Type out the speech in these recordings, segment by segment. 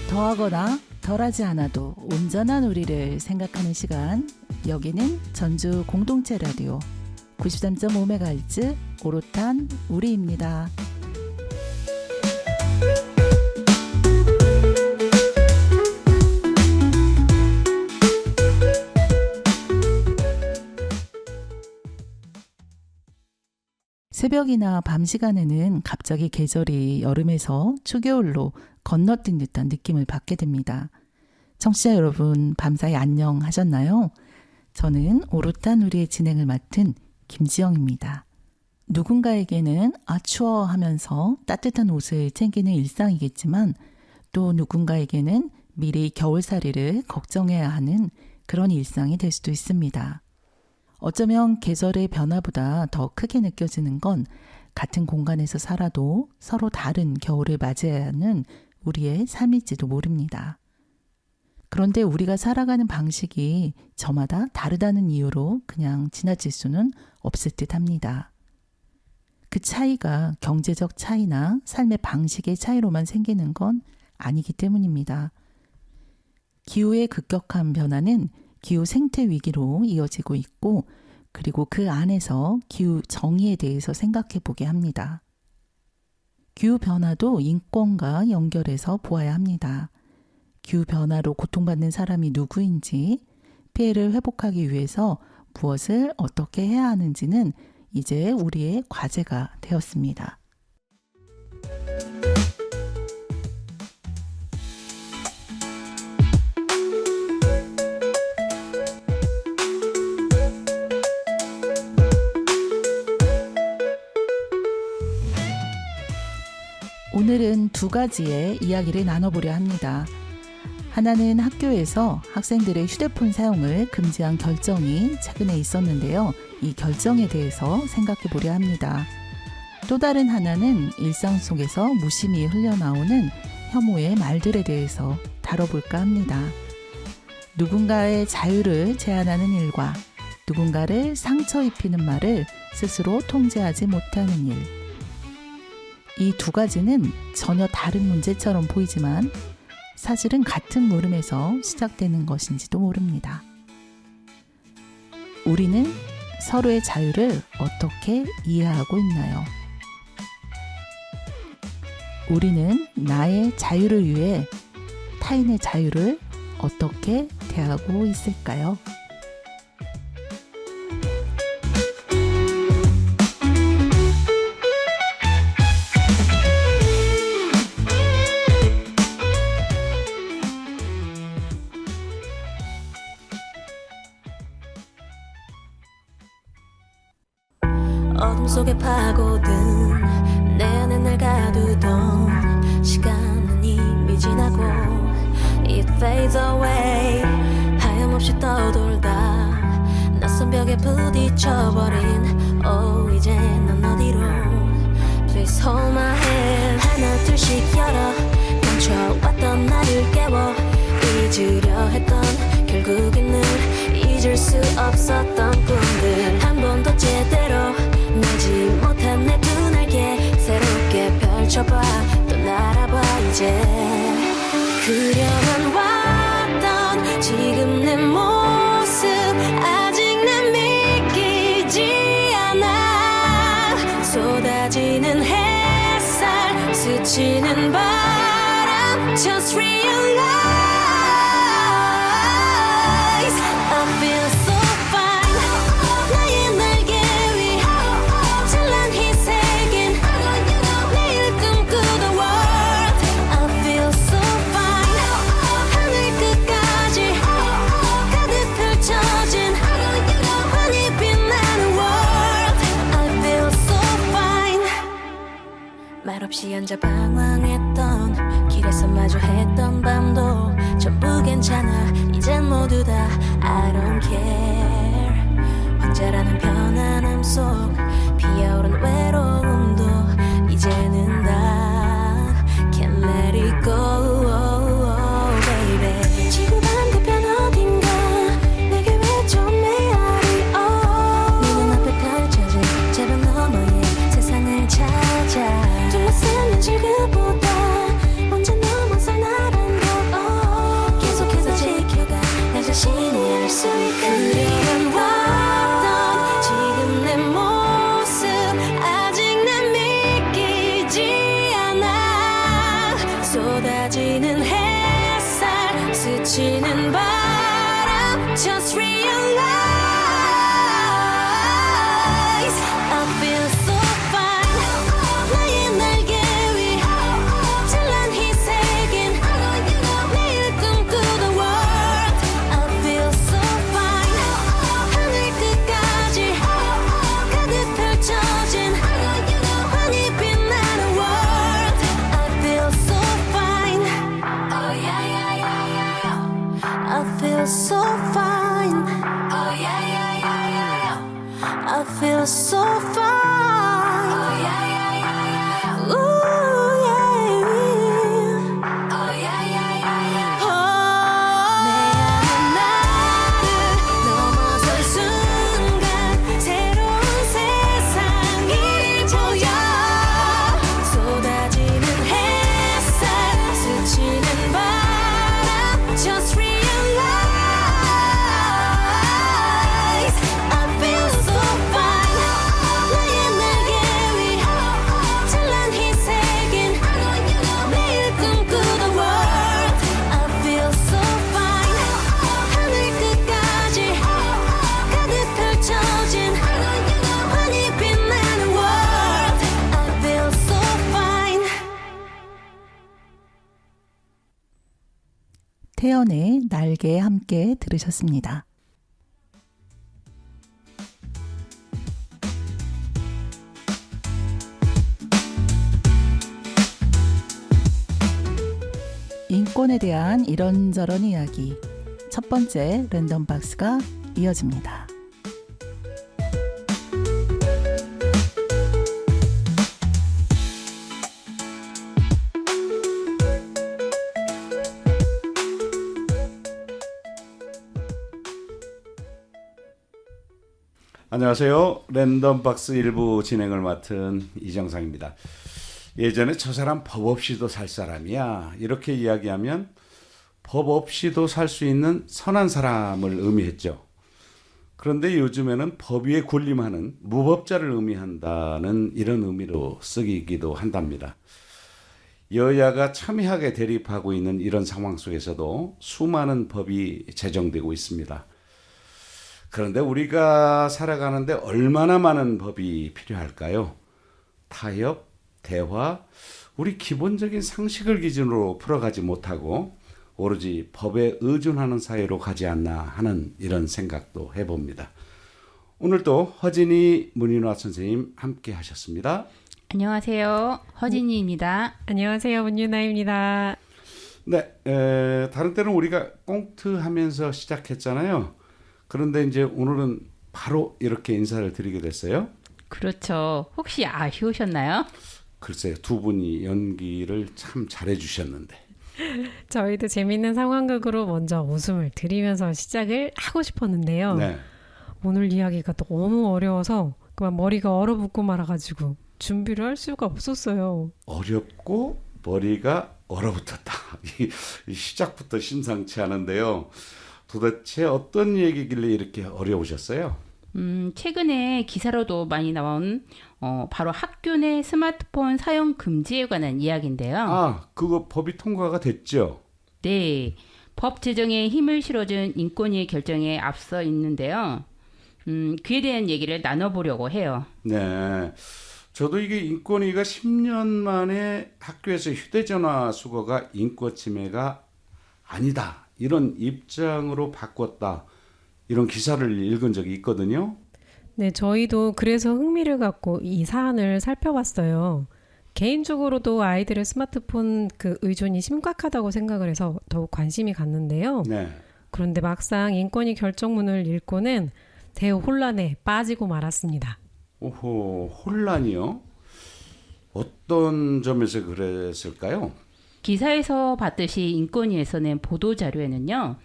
더하거나 덜하지 않아도 온전한 우리를 생각하는 시간. 여기는 전주 공동체 라디오 93.5MHz 오롯한 우리입니다. 새벽이나 밤 시간에는 갑자기 계절이 여름에서 초겨울로 건너뛴 듯한 느낌을 받게 됩니다. 청취자 여러분, 밤사이 안녕하셨나요? 저는 오롯한 우리의 진행을 맡은 김지영입니다. 누군가에게는 추워 하면서 따뜻한 옷을 챙기는 일상이겠지만 또 누군가에게는 미리 겨울살이를 걱정해야 하는 그런 일상이 될 수도 있습니다. 어쩌면 계절의 변화보다 더 크게 느껴지는 건 같은 공간에서 살아도 서로 다른 겨울을 맞이해야 하는 우리의 삶일지도 모릅니다. 그런데 우리가 살아가는 방식이 저마다 다르다는 이유로 그냥 지나칠 수는 없을 듯 합니다. 그 차이가 경제적 차이나 삶의 방식의 차이로만 생기는 건 아니기 때문입니다. 기후의 급격한 변화는 기후 생태 위기로 이어지고 있고, 그리고 그 안에서 기후 정의에 대해서 생각해 보게 합니다. 기후 변화도 인권과 연결해서 보아야 합니다. 기후 변화로 고통받는 사람이 누구인지, 피해를 회복하기 위해서 무엇을 어떻게 해야 하는지는 이제 우리의 과제가 되었습니다. 오늘은 두 가지의 이야기를 나눠보려 합니다. 하나는 학교에서 학생들의 휴대폰 사용을 금지한 결정이 최근에 있었는데요. 이 결정에 대해서 생각해 보려 합니다. 또 다른 하나는 일상 속에서 무심히 흘러나오는 혐오의 말들에 대해서 다뤄볼까 합니다. 누군가의 자유를 제한하는 일과 누군가를 상처 입히는 말을 스스로 통제하지 못하는 일. 이 두 가지는 전혀 다른 문제처럼 보이지만 사실은 같은 물음에서 시작되는 것인지도 모릅니다. 우리는 서로의 자유를 어떻게 이해하고 있나요? 우리는 나의 자유를 위해 타인의 자유를 어떻게 대하고 있을까요? 어둠 속에 파고든 내 안에 날 가두던 시간은 이미 지나고 It fades away 하염없이 떠돌다 낯선 벽에 부딪혀버린 이제 넌 어디로 Please hold my hand 하나 둘씩 열어 멈춰왔던 나를 깨워 잊으려 했던 결국에는 잊을 수 없었던 꿈들 한 번도 제대로 나지 못한 내 두 날개 새롭게 펼쳐봐 또 날아봐 이제 그려만 왔던 지금 내 모습 아직 난 믿기지 않아 쏟아지는 햇살 스치는 바람 Just realize I feel so fine 나의 날개 위 찬란히 새긴 내일 꿈꾸던 world I feel so fine 하늘 끝까지 가득 펼쳐진 환히 빛나는 world I feel so fine 말없이 앉아 방황했던 길에서 마주했던 밤도 전부 괜찮아 이젠 모두 다 I don't care 혼자라는 편안함 속 피어오른 외로움도 이제는 다 Can't let it go baby 지구 반대편 어딘가 내게 외쳐 메아리 네 눈앞에 펼쳐진 제벽 너머의 세상을 찾아 둘러싼 현실 그보다 언제 넘어서 나란 걸 쏟아지는 햇살 스치는 바람 Just realize I feel so fine 나의 날개 위 찬란히 새긴 내일 꿈꾸던 world I feel so fine 하늘 끝까지 가득 펼쳐진 환히 빛나는 world I feel so fine Oh yeah yeah yeah yeah I feel so fine Oh yeah yeah yeah yeah I feel so fine Oh yeah yeah yeah yeah Ooh yeah Oh yeah yeah yeah yeah 내 안에 나를 넘어선 순간 새로운 세상이 보여 쏟아지는 햇살 스치는 바람 Just realize I feel so fine 나의 날개 위 찬란히 새긴 내일 꿈꾸던 world I feel so fine 하늘 끝까지 가득 펼쳐진 환히 빛나는 world I feel so fine 태연의 날개 함께 들으셨습니다. 인권에 대한 이런저런 이야기. 첫 번째 랜덤 박스가 이어집니다. 안녕하세요. 랜덤박스 일부 진행을 맡은 이정상입니다. 예전에 저 사람 법 없이도 살 사람이야 이렇게 이야기하면 법 없이도 살 수 있는 선한 사람을 의미했죠. 그런데 요즘에는 법 위에 군림하는 무법자를 의미한다는 이런 의미로 쓰기도 한답니다. 여야가 첨예하게 대립하고 있는 이런 상황 속에서도 수많은 법이 제정되고 있습니다. 그런데 우리가 살아가는데 얼마나 많은 법이 필요할까요? 타협, 대화, 우리 기본적인 상식을 기준으로 풀어가지 못하고 오로지 법에 의존하는 사회로 가지 않나 하는 이런 생각도 해봅니다. 오늘도 허진희 문인화 선생님 함께 하셨습니다. 안녕하세요. 허진희입니다. 안녕하세요. 문유나입니다. 네, 다른 때는 우리가 꽁트하면서 시작했잖아요. 그런데 이제 오늘은 바로 이렇게 인사를 드리게 됐어요. 그렇죠. 혹시 아쉬우셨나요? 글쎄요, 두 분이 연기를 참 잘해주셨는데. 저희도 재밌는 상황극으로 먼저 웃음을 드리면서 시작을 하고 싶었는데요. 네. 오늘 이야기가 너무 어려워서 그만 머리가 얼어붙고 말아가지고 준비를 할 수가 없었어요. 어렵고 머리가 얼어붙었다. 이 시작부터 심상치 않은데요. 도대체 어떤 얘기길래 이렇게 어려우셨어요? 최근에 기사로도 많이 나온 바로 학교 내 스마트폰 사용 금지에 관한 이야기인데요. 아, 그거 법이 통과가 됐죠? 네, 법 제정에 힘을 실어준 인권위의 결정에 앞서 있는데요. 그에 대한 얘기를 나눠보려고 해요. 네. 저도 이게 인권위가 10년 만에 학교에서 휴대전화 수거가 인권 침해가 아니다. 이런 입장으로 바꿨다. 이런 기사를 읽은 적이 있거든요. 네, 저희도 그래서 흥미를 갖고 이 사안을 살펴봤어요. 개인적으로도 아이들의 스마트폰 그 의존이 심각하다고 생각을 해서 더욱 관심이 갔는데요. 네. 그런데 막상 인권위 결정문을 읽고는 대혼란에 빠지고 말았습니다. 오호, 혼란이요? 어떤 점에서 그랬을까요? 기사에서 봤듯이 인권위에서 낸 보도자료에는요.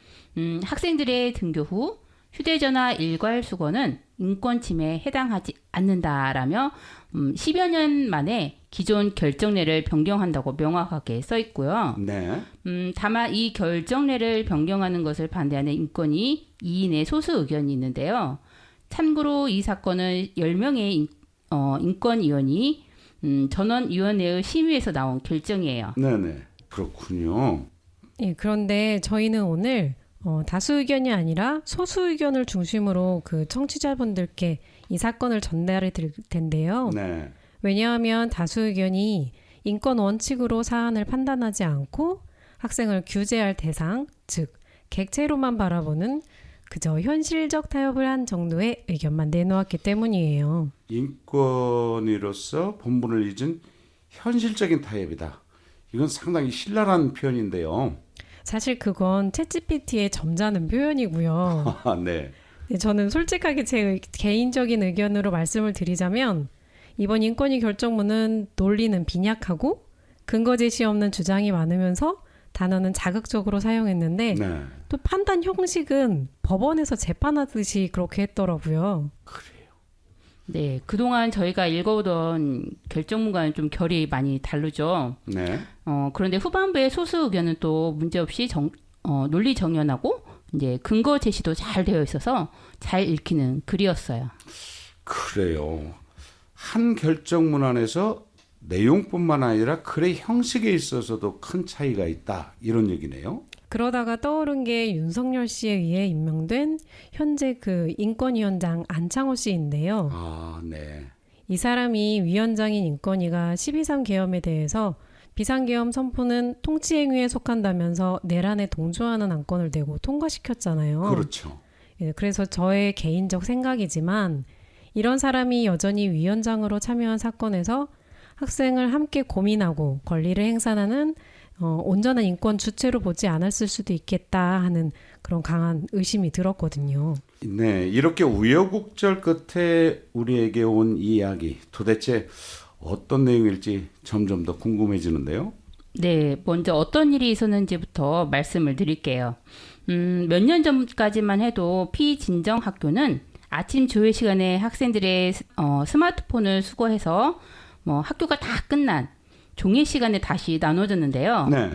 학생들의 등교 후 휴대전화 일괄 수거는 인권 침해에 해당하지 않는다라며 10여 년 만에 기존 결정례를 변경한다고 명확하게 써 있고요. 네. 다만 이 결정례를 변경하는 것을 반대하는 인권위 2인의 소수 의견이 있는데요. 참고로 이 사건은 10명의 인권위원이 전원위원회의 심의에서 나온 결정이에요. 네네. 그렇군요. 예, 그런데 저희는 오늘 다수 의견이 아니라 소수 의견을 중심으로 그 청취자분들께 이 사건을 전달해 드릴 텐데요. 네. 왜냐하면 다수 의견이 인권 원칙으로 사안을 판단하지 않고 학생을 규제할 대상, 즉 객체로만 바라보는 그저 현실적 타협을 한 정도의 의견만 내놓았기 때문이에요. 인권위로서 본분을 잊은 현실적인 타협이다. 이건 상당히 신랄한 표현인데요. 사실 그건 챗GPT의 점잖은 표현이고요. 아, 네. 네, 저는 솔직하게 제 개인적인 의견으로 말씀을 드리자면 이번 인권위 결정문은 논리는 빈약하고 근거 제시 없는 주장이 많으면서 단어는 자극적으로 사용했는데 네. 또 판단 형식은 법원에서 재판하듯이 그렇게 했더라고요. 네, 그동안 저희가 읽어오던 결정문과는 좀 결이 많이 다르죠. 네. 그런데 후반부의 소수 의견은 또 문제없이 논리 정연하고 이제 근거 제시도 잘 되어 있어서 잘 읽히는 글이었어요. 그래요. 한 결정문 안에서 내용뿐만 아니라 글의 형식에 있어서도 큰 차이가 있다. 이런 얘기네요. 그러다가 떠오른 게 윤석열 씨에 의해 임명된 현재 그 인권위원장 안창호 씨인데요. 아, 네. 이 사람이 위원장인 인권위가 12.3 계엄에 대해서 비상계엄 선포는 통치행위에 속한다면서 내란에 동조하는 안건을 내고 통과시켰잖아요. 그렇죠. 예, 그래서 저의 개인적 생각이지만 이런 사람이 여전히 위원장으로 참여한 사건에서 학생을 함께 고민하고 권리를 행사하는 온전한 인권 주체로 보지 않았을 수도 있겠다 하는 그런 강한 의심이 들었거든요. 네, 이렇게 우여곡절 끝에 우리에게 온 이야기 도대체 어떤 내용일지 점점 더 궁금해지는데요. 네, 먼저 어떤 일이 있었는지부터 말씀을 드릴게요. 몇 년 전까지만 해도 피진정 학교는 아침 조회 시간에 학생들의 스마트폰을 수거해서 학교가 다 끝난 종일 시간에 다시 나눠줬는데요. 네.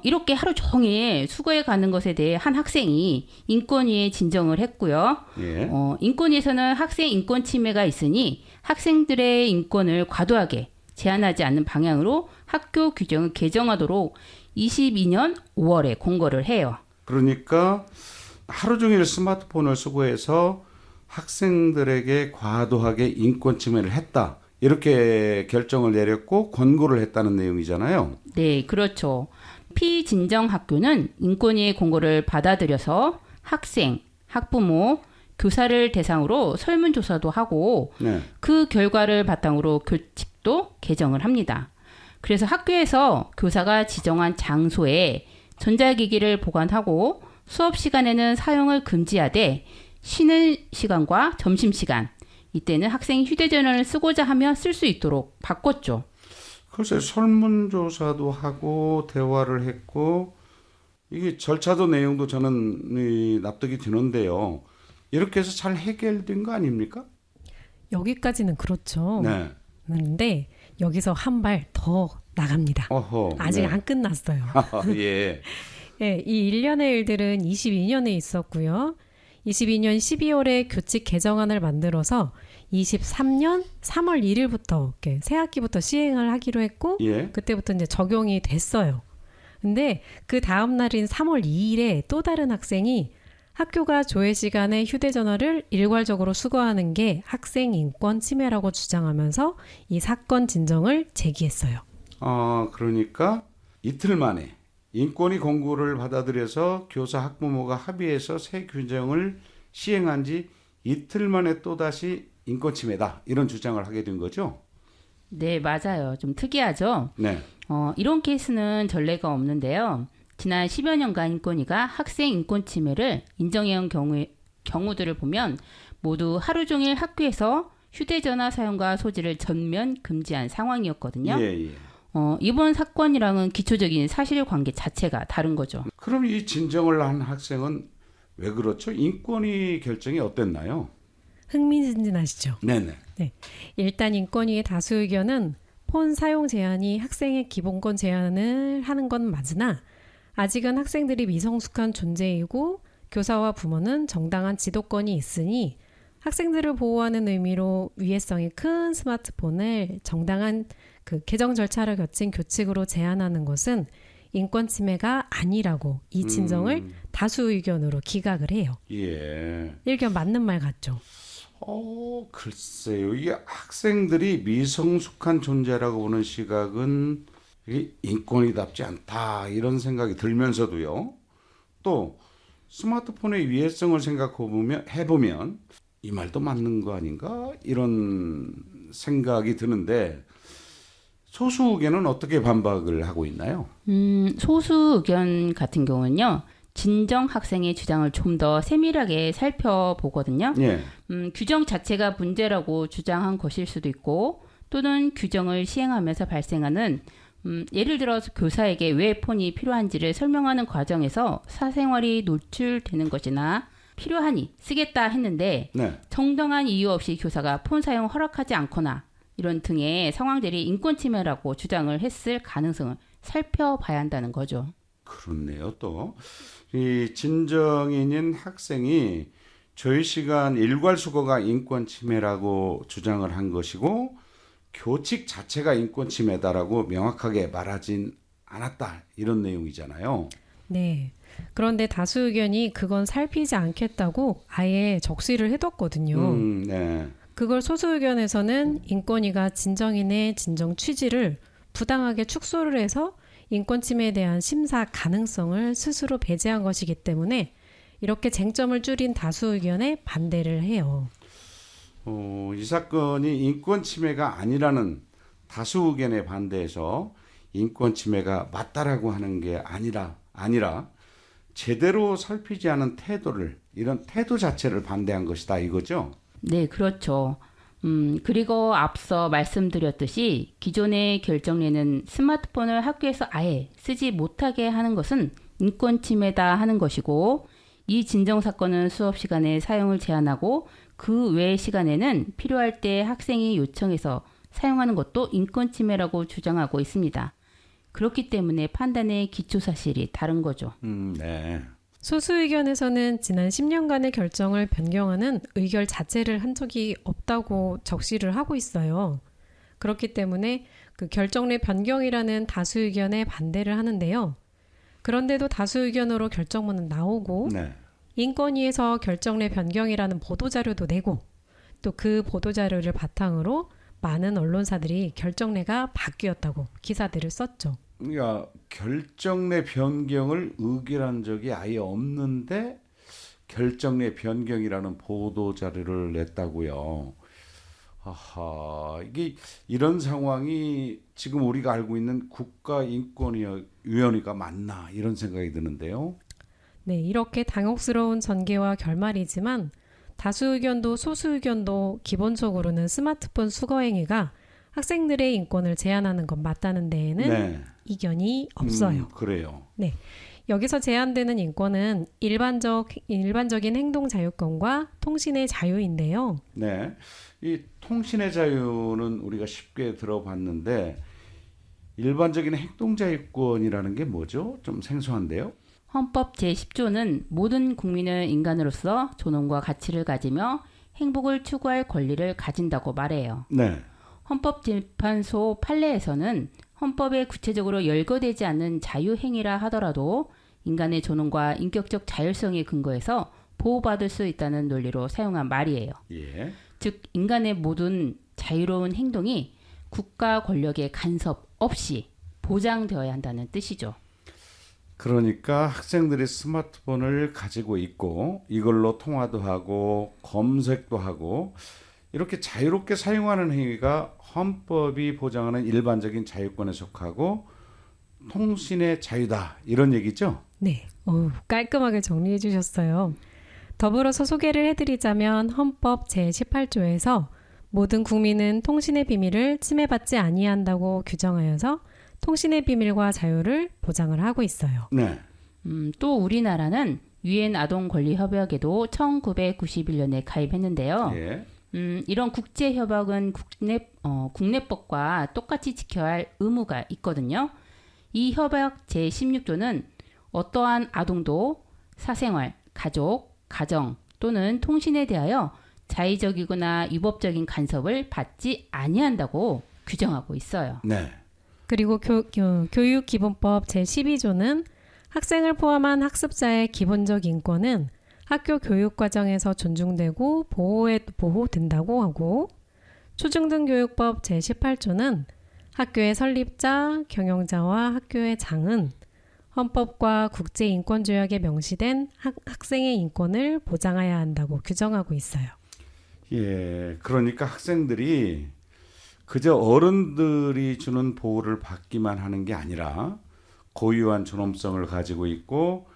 이렇게 하루 종일 수거해 가는 것에 대해 한 학생이 인권위에 진정을 했고요. 예. 인권위에서는 학생 인권 침해가 있으니 학생들의 인권을 과도하게 제한하지 않는 방향으로 학교 규정을 개정하도록 22년 5월에 공고를 해요. 그러니까 하루 종일 스마트폰을 수거해서 학생들에게 과도하게 인권 침해를 했다. 이렇게 결정을 내렸고 권고를 했다는 내용이잖아요. 네, 그렇죠. 피진정 학교는 인권위의 공고를 받아들여서 학생, 학부모, 교사를 대상으로 설문조사도 하고 네. 그 결과를 바탕으로 교칙도 개정을 합니다. 그래서 학교에서 교사가 지정한 장소에 전자기기를 보관하고 수업 시간에는 사용을 금지하되 쉬는 시간과 점심시간 이때는 학생이 휴대전화를 쓰고자 하면 쓸 수 있도록 바꿨죠. 글쎄 설문조사도 하고 대화를 했고 이게 절차도 내용도 저는 납득이 되는데요. 이렇게 해서 잘 해결된 거 아닙니까? 여기까지는 그렇죠. 네. 그런데 여기서 한 발 더 나갑니다. 어허. 아직 네. 안 끝났어요. 예. 예, 이 일련의 일들은 22년에 있었고요. 22년 12월에 교칙 개정안을 만들어서 23년 3월 1일부터 새 학기부터 시행을 하기로 했고 예. 그때부터 이제 적용이 됐어요. 근데 그 다음 날인 3월 2일에 또 다른 학생이 학교가 조회 시간에 휴대전화를 일괄적으로 수거하는 게 학생 인권 침해라고 주장하면서 이 사건 진정을 제기했어요. 그러니까 이틀 만에 인권위 공고를 받아들여서 교사 학부모가 합의해서 새 규정을 시행한 지 이틀 만에 또다시 인권 침해다. 이런 주장을 하게 된 거죠? 네, 맞아요. 좀 특이하죠? 네. 이런 케이스는 전례가 없는데요. 지난 10여 년간 인권위가 학생 인권 침해를 인정해온 경우들을 보면 모두 하루 종일 학교에서 휴대전화 사용과 소지를 전면 금지한 상황이었거든요. 예, 예. 이번 사건이랑은 기초적인 사실관계 자체가 다른 거죠. 그럼 이 진정을 한 학생은 왜 그렇죠? 인권위 결정이 어땠나요? 흥미진진하시죠? 네네. 네. 일단 인권위의 다수 의견은 폰 사용 제한이 학생의 기본권 제한을 하는 건 맞으나 아직은 학생들이 미성숙한 존재이고 교사와 부모는 정당한 지도권이 있으니 학생들을 보호하는 의미로 위해성이 큰 스마트폰을 정당한 그 개정 절차를 거친 교칙으로 제한하는 것은 인권 침해가 아니라고 이 진정을 다수 의견으로 기각을 해요. 예. 일견 맞는 말 같죠? 글쎄요. 이게 학생들이 미성숙한 존재라고 보는 시각은 이게 인권이답지 않다 이런 생각이 들면서도요. 또 스마트폰의 위해성을 해보면 이 말도 맞는 거 아닌가 이런 생각이 드는데 소수 의견은 어떻게 반박을 하고 있나요? 소수 의견 같은 경우는요. 진정 학생의 주장을 좀 더 세밀하게 살펴보거든요. 예. 규정 자체가 문제라고 주장한 것일 수도 있고 또는 규정을 시행하면서 발생하는 예를 들어서 교사에게 왜 폰이 필요한지를 설명하는 과정에서 사생활이 노출되는 것이나 필요하니 쓰겠다 했는데 네. 정당한 이유 없이 교사가 폰 사용 허락하지 않거나 이런 등의 상황들이 인권 침해라고 주장을 했을 가능성을 살펴봐야 한다는 거죠. 그렇네요. 또 이 진정인인 학생이 조회 시간 일괄 수거가 인권 침해라고 주장을 한 것이고 교칙 자체가 인권 침해다라고 명확하게 말하진 않았다 이런 내용이잖아요. 네. 그런데 다수 의견이 그건 살피지 않겠다고 아예 적시를 해뒀거든요. 네. 그걸 소수 의견에서는 인권위가 진정인의 진정 취지를 부당하게 축소를 해서 인권 침해에 대한 심사 가능성을 스스로 배제한 것이기 때문에 이렇게 쟁점을 줄인 다수 의견에 반대를 해요. 이 사건이 인권 침해가 아니라는 다수 의견에 반대해서 인권 침해가 맞다라고 하는 게 아니라 제대로 살피지 않은 이런 태도 자체를 반대한 것이다 이거죠? 네, 그렇죠. 그리고 앞서 말씀드렸듯이 기존의 결정례는 스마트폰을 학교에서 아예 쓰지 못하게 하는 것은 인권 침해다 하는 것이고 이 진정 사건은 수업 시간에 사용을 제한하고 그 외 시간에는 필요할 때 학생이 요청해서 사용하는 것도 인권 침해라고 주장하고 있습니다. 그렇기 때문에 판단의 기초 사실이 다른 거죠. 네. 소수 의견에서는 지난 10년간의 결정을 변경하는 의결 자체를 한 적이 없다고 적시를 하고 있어요. 그렇기 때문에 그 결정례 변경이라는 다수 의견에 반대를 하는데요. 그런데도 다수 의견으로 결정문은 나오고 네. 인권위에서 결정례 변경이라는 보도자료도 내고 또 그 보도자료를 바탕으로 많은 언론사들이 결정례가 바뀌었다고 기사들을 썼죠. 그러니까 결정례 변경을 의결한 적이 아예 없는데 결정례 변경이라는 보도 자료를 냈다고요. 이게 이런 상황이 지금 우리가 알고 있는 국가인권위원회가 맞나 이런 생각이 드는데요. 네, 이렇게 당혹스러운 전개와 결말이지만 다수 의견도 소수 의견도 기본적으로는 스마트폰 수거 행위가 학생들의 인권을 제한하는 건 맞다는 데에는 네. 이견이 없어요. 그래요. 네. 여기서 제한되는 인권은 일반적인 행동 자유권과 통신의 자유인데요. 네. 이 통신의 자유는 우리가 쉽게 들어봤는데 일반적인 행동 자유권이라는 게 뭐죠? 좀 생소한데요. 헌법 제10조는 모든 국민은 인간으로서 존엄과 가치를 가지며 행복을 추구할 권리를 가진다고 말해요. 네. 헌법재판소 판례에서는 헌법에 구체적으로 열거되지 않는 자유행위라 하더라도 인간의 존엄과 인격적 자율성에 근거해서 보호받을 수 있다는 논리로 사용한 말이에요. 예. 즉 인간의 모든 자유로운 행동이 국가 권력의 간섭 없이 보장되어야 한다는 뜻이죠. 그러니까 학생들이 스마트폰을 가지고 있고 이걸로 통화도 하고 검색도 하고 이렇게 자유롭게 사용하는 행위가 헌법이 보장하는 일반적인 자유권에 속하고 통신의 자유다 이런 얘기죠? 네, 깔끔하게 정리해 주셨어요. 더불어서 소개를 해드리자면 헌법 제18조에서 모든 국민은 통신의 비밀을 침해받지 아니한다고 규정하여서 통신의 비밀과 자유를 보장을 하고 있어요. 네. 또 우리나라는 유엔 아동 권리 협약에도 1991년에 가입했는데요. 예. 이런 국제 협약은 국내법과 똑같이 지켜야 할 의무가 있거든요. 이 협약 제16조는 어떠한 아동도 사생활, 가족, 가정 또는 통신에 대하여 자의적이거나 위법적인 간섭을 받지 아니한다고 규정하고 있어요. 네. 그리고 교육기본법 제12조는 학생을 포함한 학습자의 기본적 인권은 학교 교육 과정에서 존중되고 보호된다고 하고, 초중등교육법 제18조는 학교의 설립자, 경영자와 학교의 장은 헌법과 국제인권조약에 명시된 학생의 인권을 보장해야 한다고 규정하고 있어요. 예, 그러니까 학생들이 그저 어른들이 주는 보호를 받기만 하는 게 아니라 고유한 존엄성을 가지고 있고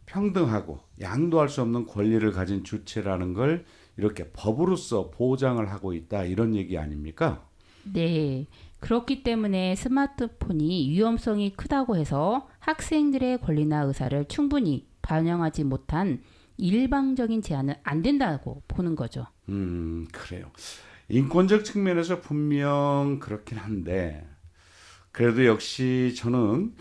평등하고 양도할 수 없는 권리를 가진 주체라는 걸 이렇게 법으로서 보장을 하고 있다, 이런 얘기 아닙니까? 네. 그렇기 때문에 스마트폰이 위험성이 크다고 해서 학생들의 권리나 의사를 충분히 반영하지 못한 일방적인 제한은 안 된다고 보는 거죠. 그래요. 인권적 측면에서 분명 그렇긴 한데, 그래도 역시 저는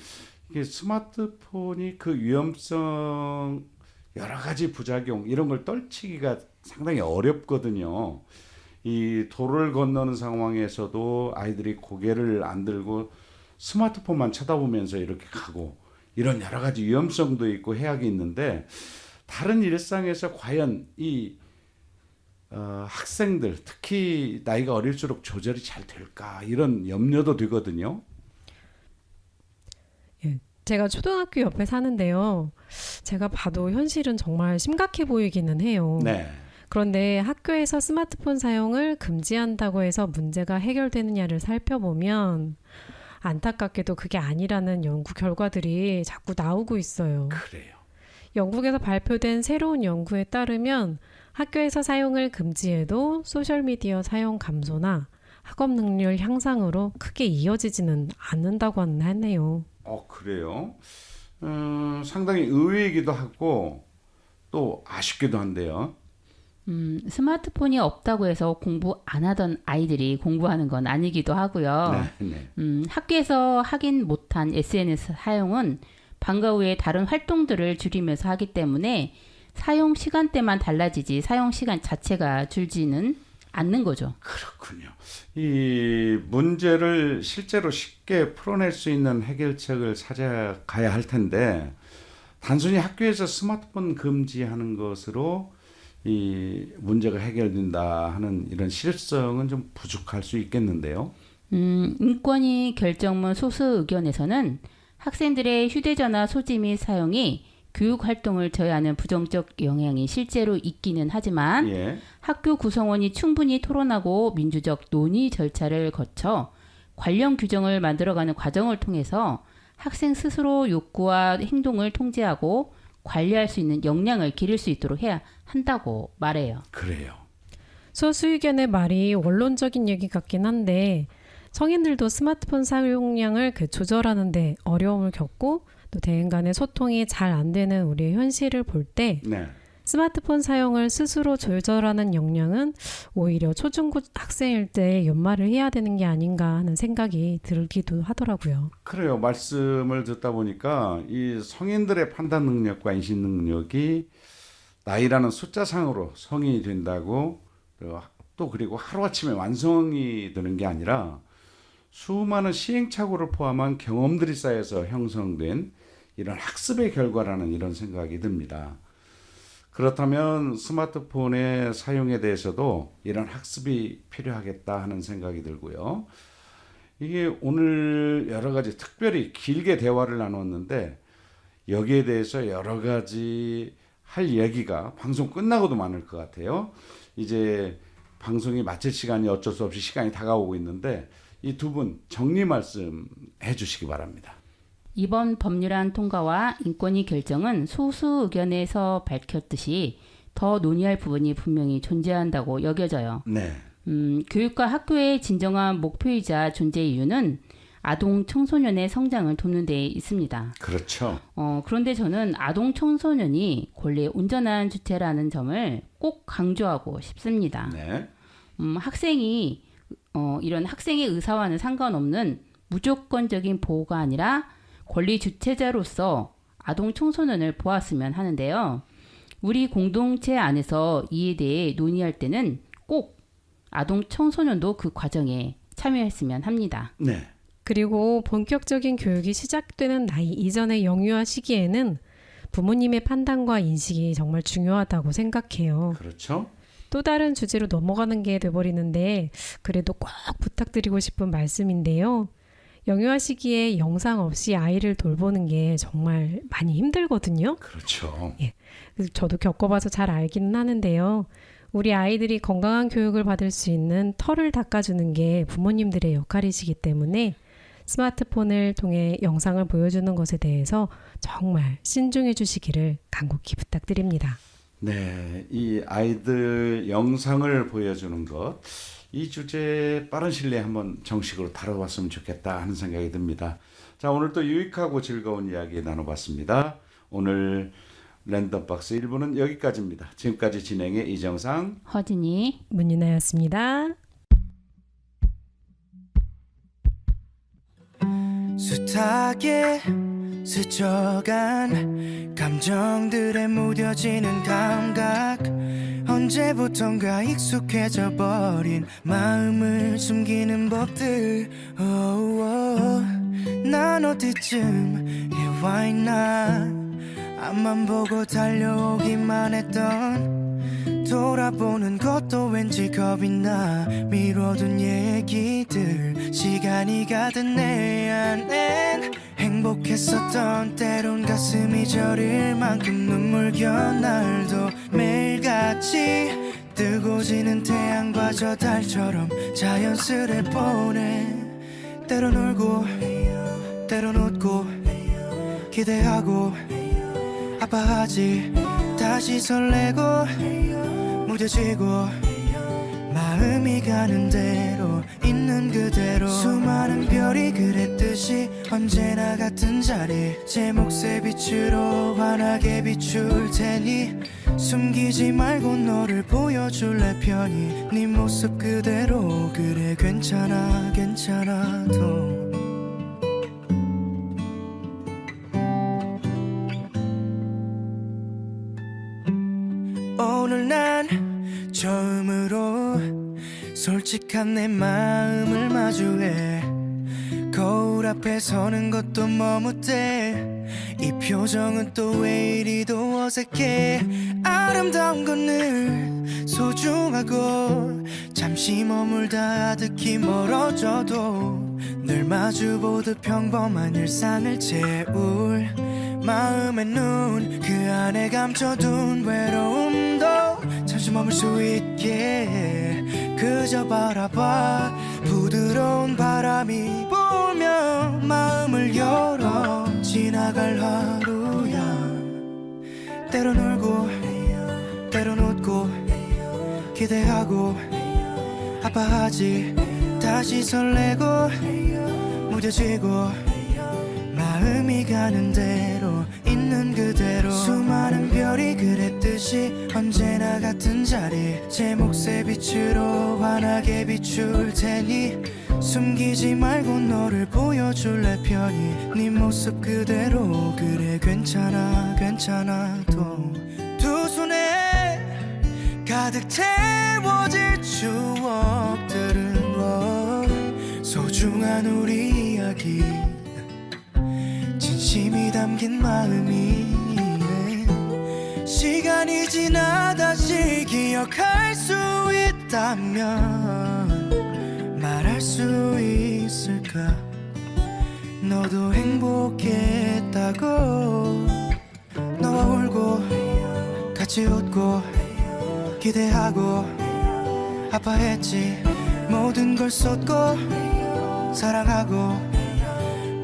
이게 스마트폰이 그 위험성, 여러 가지 부작용 이런 걸 떨치기가 상당히 어렵거든요. 이 도로를 건너는 상황에서도 아이들이 고개를 안 들고 스마트폰만 쳐다보면서 이렇게 가고, 이런 여러 가지 위험성도 있고 해악이 있는데, 다른 일상에서 과연 이 학생들, 특히 나이가 어릴수록 조절이 잘 될까, 이런 염려도 되거든요. 예, 제가 초등학교 옆에 사는데요. 제가 봐도 현실은 정말 심각해 보이기는 해요. 네. 그런데 학교에서 스마트폰 사용을 금지한다고 해서 문제가 해결되느냐를 살펴보면 안타깝게도 그게 아니라는 연구 결과들이 자꾸 나오고 있어요. 그래요. 영국에서 발표된 새로운 연구에 따르면 학교에서 사용을 금지해도 소셜미디어 사용 감소나 학업 능률 향상으로 크게 이어지지는 않는다고 하네요. 그래요? 상당히 의외이기도 하고 또 아쉽기도 한데요. 스마트폰이 없다고 해서 공부 안 하던 아이들이 공부하는 건 아니기도 하고요. 네, 네. 학교에서 하긴 못한 SNS 사용은 방과 후에 다른 활동들을 줄이면서 하기 때문에 사용 시간대만 달라지지 사용 시간 자체가 줄지는 않는 거죠. 그렇군요. 이 문제를 실제로 쉽게 풀어낼 수 있는 해결책을 찾아가야 할 텐데, 단순히 학교에서 스마트폰 금지하는 것으로 이 문제가 해결된다 하는 이런 실효성은 좀 부족할 수 있겠는데요. 인권위 결정문 소수 의견에서는 학생들의 휴대전화 소지 및 사용이 교육 활동을 저해하는 부정적 영향이 실제로 있기는 하지만 예. 학교 구성원이 충분히 토론하고 민주적 논의 절차를 거쳐 관련 규정을 만들어가는 과정을 통해서 학생 스스로 욕구와 행동을 통제하고 관리할 수 있는 역량을 기를 수 있도록 해야 한다고 말해요. 그래요. 소수 의견의 말이 원론적인 얘기 같긴 한데, 성인들도 스마트폰 사용량을 조절하는데 어려움을 겪고 또 대인 간의 소통이 잘 안 되는 우리의 현실을 볼 때 네. 스마트폰 사용을 스스로 조절하는 역량은 오히려 초중고 학생일 때 연말을 해야 되는 게 아닌가 하는 생각이 들기도 하더라고요. 그래요. 말씀을 듣다 보니까 이 성인들의 판단 능력과 인식 능력이 나이라는 숫자상으로 성인이 된다고 또 그리고 하루아침에 완성이 되는 게 아니라 수많은 시행착오를 포함한 경험들이 쌓여서 형성된 이런 학습의 결과라는 이런 생각이 듭니다. 그렇다면 스마트폰의 사용에 대해서도 이런 학습이 필요하겠다 하는 생각이 들고요. 이게 오늘 여러 가지 특별히 길게 대화를 나눴는데, 여기에 대해서 여러 가지 할 얘기가 방송 끝나고도 많을 것 같아요. 이제 방송이 마칠 시간이 어쩔 수 없이 시간이 다가오고 있는데, 이 두 분 정리 말씀 해주시기 바랍니다. 이번 법률안 통과와 인권위 결정은 소수 의견에서 밝혔듯이 더 논의할 부분이 분명히 존재한다고 여겨져요. 네. 교육과 학교의 진정한 목표이자 존재 이유는 아동 청소년의 성장을 돕는 데 있습니다. 그렇죠. 그런데 저는 아동 청소년이 권리의 온전한 주체라는 점을 꼭 강조하고 싶습니다. 네. 학생이 이런 학생의 의사와는 상관없는 무조건적인 보호가 아니라 권리 주체자로서 아동 청소년을 보았으면 하는데요. 우리 공동체 안에서 이에 대해 논의할 때는 꼭 아동 청소년도 그 과정에 참여했으면 합니다. 네. 그리고 본격적인 교육이 시작되는 나이 이전의 영유아 시기에는 부모님의 판단과 인식이 정말 중요하다고 생각해요. 그렇죠? 또 다른 주제로 넘어가는 게 돼버리는데 그래도 꼭 부탁드리고 싶은 말씀인데요. 영유아 시기에 영상 없이 아이를 돌보는 게 정말 많이 힘들거든요. 그렇죠. 그래서 저도 겪어봐서 잘 알기는 하는데요. 우리 아이들이 건강한 교육을 받을 수 있는 털을 닦아주는 게 부모님들의 역할이시기 때문에 스마트폰을 통해 영상을 보여주는 것에 대해서 정말 신중해 주시기를 간곡히 부탁드립니다. 네, 이 아이들 영상을 보여주는 것, 이 주제 빠른 시일 내에 한번 정식으로 다뤄봤으면 좋겠다 하는 생각이 듭니다. 자, 오늘 또 유익하고 즐거운 이야기 나눠봤습니다. 오늘 랜덤박스 1부는 여기까지입니다. 지금까지 진행의 이정상, 허진이 문윤아였습니다. 숱하게 스쳐간 감정들에 무뎌지는 감각 언제부턴가 익숙해져 버린 마음을 숨기는 법들 난 어디쯤 와 있나 앞만 보고 달려오기만 했던 돌아보는 것도 왠지 겁이 나 미뤄둔 얘기들 시간이 가든 내 안엔 행복했었던 때론 가슴이 저릴 만큼 눈물겨 날도 매일같이 뜨고 지는 태양과 저 달처럼 자연스레 보내 때론 울고 때론 웃고 기대하고 아파하지 다시 설레고 무뎌지고 마음이 가는 대로 있는 그대로 수많은 별이 그랬듯이 언제나 같은 자리 제 몫의 빛으로 환하게 비출 테니 숨기지 말고 너를 보여줄래 편히 네 모습 그대로 그래 괜찮아 괜찮아도 오늘 난 처음으로 솔직한 내 마음을 마주해 거울 앞에 서는 것도 머뭇대 이 표정은 또 왜 이리도 어색해 아름다운 건 늘 소중하고 잠시 머물다 아득히 멀어져도 늘 마주보듯 평범한 일상을 채울 마음의 눈 그 안에 감춰둔 외로움도 잠시 머물 수 있게 그저 바라봐 부드러운 바람이 불면 마음을 열어 지나갈 하루야 때론 울고 때론 웃고 기대하고 아파하지 다시 설레고 무뎌지고 마음이 가는 대로 있는 그대로 수많은 별이 그랬듯이 언제나 같은 자리 제 몫의 빛으로 환하게 비출 테니 숨기지 말고 너를 보여줄래 편히 네 모습 그대로 그래 괜찮아 괜찮아도 두 손에 가득 채워질 추억들은 소중한 우리 이야기 진심이 담긴 마음이 시간이 지나 다시 기억할 수 있다면 말할 수 있을까 너도 행복했다고 너와 울고 같이 웃고 기대하고 아파했지 모든 걸 쏟고 사랑하고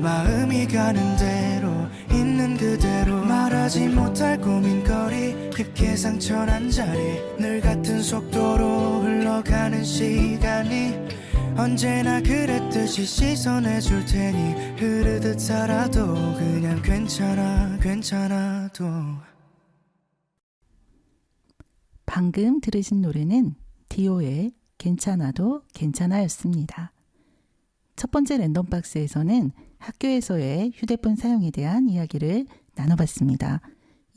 마음이 가는 대로 있는 그대로 말하지 못할 고민거리 깊게 상처난 자리 늘 같은 속도로 흘러가는 시간이 언제나 그랬듯이 씻어내 줄 테니 흐르듯 살아도 그냥 괜찮아 괜찮아도 방금 들으신 노래는 디오의 괜찮아도 괜찮아였습니다. 첫 번째 랜덤박스에서는 학교에서의 휴대폰 사용에 대한 이야기를 나눠봤습니다.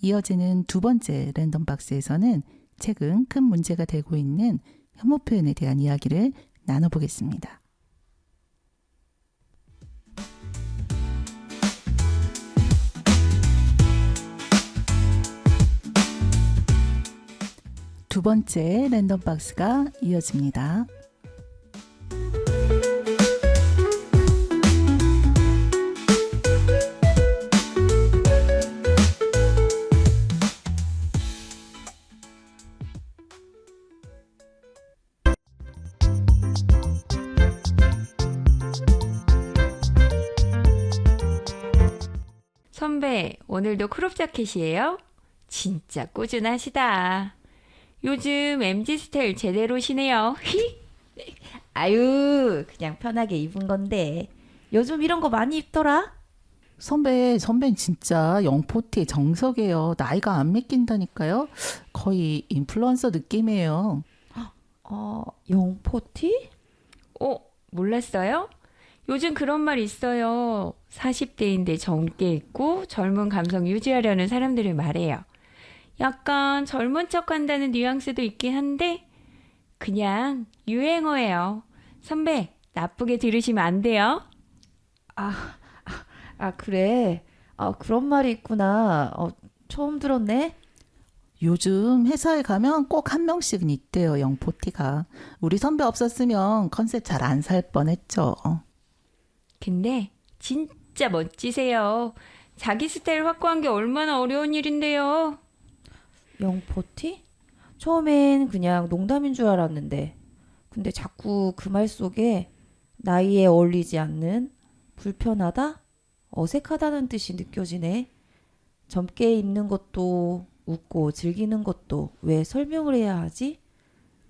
이어지는 두 번째 랜덤박스에서는 최근 큰 문제가 되고 있는 혐오 표현에 대한 이야기를 나눠보겠습니다. 두 번째 랜덤 박스가 이어집니다. 선배, 오늘도 크롭 자켓이에요? 진짜 꾸준하시다. 요즘 MZ 스타일 제대로 시네요. 아유, 그냥 편하게 입은 건데. 요즘 이런 거 많이 입더라? 선배는 진짜 영포티 정석이에요. 나이가 안 믿긴다니까요. 거의 인플루언서 느낌이에요. 영포티? 몰랐어요? 요즘 그런 말 있어요. 40대인데 젊게 입고 젊은 감성 유지하려는 사람들을 말해요. 약간 젊은 척 한다는 뉘앙스도 있긴 한데 그냥 유행어예요. 선배, 나쁘게 들으시면 안 돼요. 그래. 그런 말이 있구나. 처음 들었네. 요즘 회사에 가면 꼭 한 명씩은 있대요, 영포티가. 우리 선배 없었으면 컨셉 잘 안 살 뻔했죠. 근데 진짜 멋지세요. 자기 스타일 확고한 게 얼마나 어려운 일인데요. 영포티? 처음엔 그냥 농담인 줄 알았는데. 근데 자꾸 그 말 속에 나이에 어울리지 않는 불편하다? 어색하다는 뜻이 느껴지네. 젊게 입는 것도 웃고 즐기는 것도 왜 설명을 해야 하지?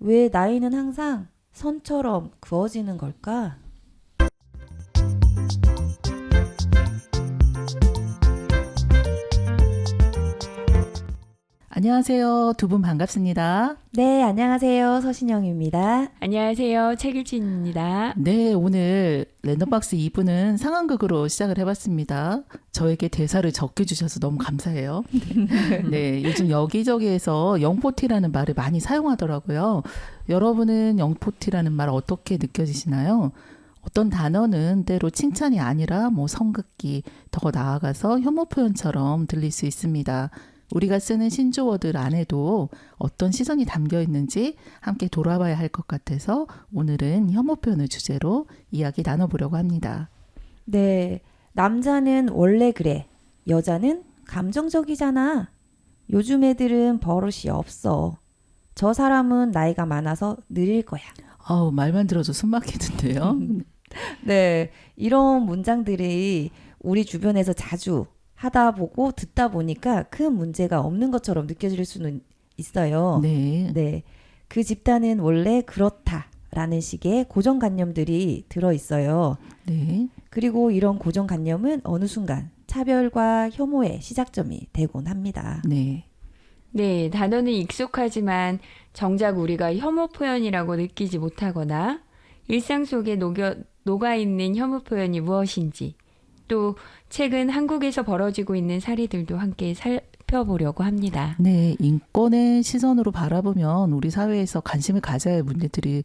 왜 나이는 항상 선처럼 그어지는 걸까? 안녕하세요. 두 분 반갑습니다. 네, 안녕하세요. 서신영입니다. 안녕하세요. 책일진입니다. 네, 오늘 랜덤박스 2부는 상황극으로 시작을 해봤습니다. 저에게 대사를 적게 주셔서 너무 감사해요. 네, 요즘 여기저기에서 영포티라는 말을 많이 사용하더라고요. 여러분은 영포티라는 말 어떻게 느껴지시나요? 어떤 단어는 때로 칭찬이 아니라 성급기, 더 나아가서 혐오 표현처럼 들릴 수 있습니다. 우리가 쓰는 신조어들 안에도 어떤 시선이 담겨 있는지 함께 돌아봐야 할 것 같아서 오늘은 혐오 표현을 주제로 이야기 나눠보려고 합니다. 네, 남자는 원래 그래. 여자는 감정적이잖아. 요즘 애들은 버릇이 없어. 저 사람은 나이가 많아서 느릴 거야. 말만 들어도 숨 막히는데요. 네, 이런 문장들이 우리 주변에서 자주 하다 보고 듣다 보니까 큰 문제가 없는 것처럼 느껴질 수는 있어요. 네. 네, 그 집단은 원래 그렇다라는 식의 고정관념들이 들어있어요. 네. 그리고 이런 고정관념은 어느 순간 차별과 혐오의 시작점이 되곤 합니다. 네. 네, 단어는 익숙하지만 정작 우리가 혐오 표현이라고 느끼지 못하거나 일상 속에 녹아있는 혐오 표현이 무엇인지 또 최근 한국에서 벌어지고 있는 사례들도 함께 살펴보려고 합니다. 네, 인권의 시선으로 바라보면 우리 사회에서 관심을 가져야 할 문제들이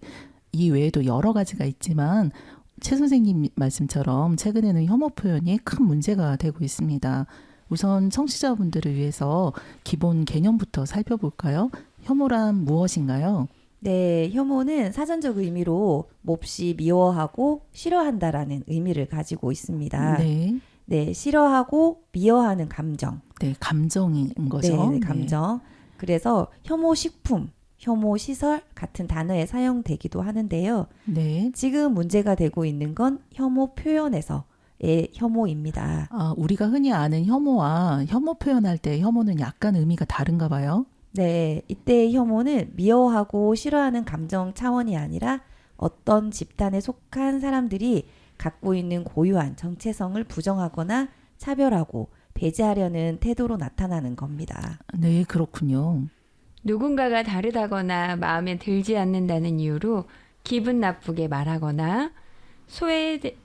이 외에도 여러 가지가 있지만 최 선생님 말씀처럼 최근에는 혐오 표현이 큰 문제가 되고 있습니다. 우선 청취자분들을 위해서 기본 개념부터 살펴볼까요? 혐오란 무엇인가요? 네, 혐오는 사전적 의미로 몹시 미워하고 싫어한다라는 의미를 가지고 있습니다. 네. 네, 싫어하고 미워하는 감정. 네, 감정인 거죠. 네, 감정. 그래서 혐오 식품, 혐오 시설 같은 단어에 사용되기도 하는데요. 네. 지금 문제가 되고 있는 건 혐오 표현에서의 혐오입니다. 우리가 흔히 아는 혐오와 혐오 표현할 때 혐오는 약간 의미가 다른가 봐요. 네, 이때의 혐오는 미워하고 싫어하는 감정 차원이 아니라 어떤 집단에 속한 사람들이 갖고 있는 고유한 정체성을 부정하거나 차별하고 배제하려는 태도로 나타나는 겁니다. 네, 그렇군요. 누군가가 다르다거나 마음에 들지 않는다는 이유로 기분 나쁘게 말하거나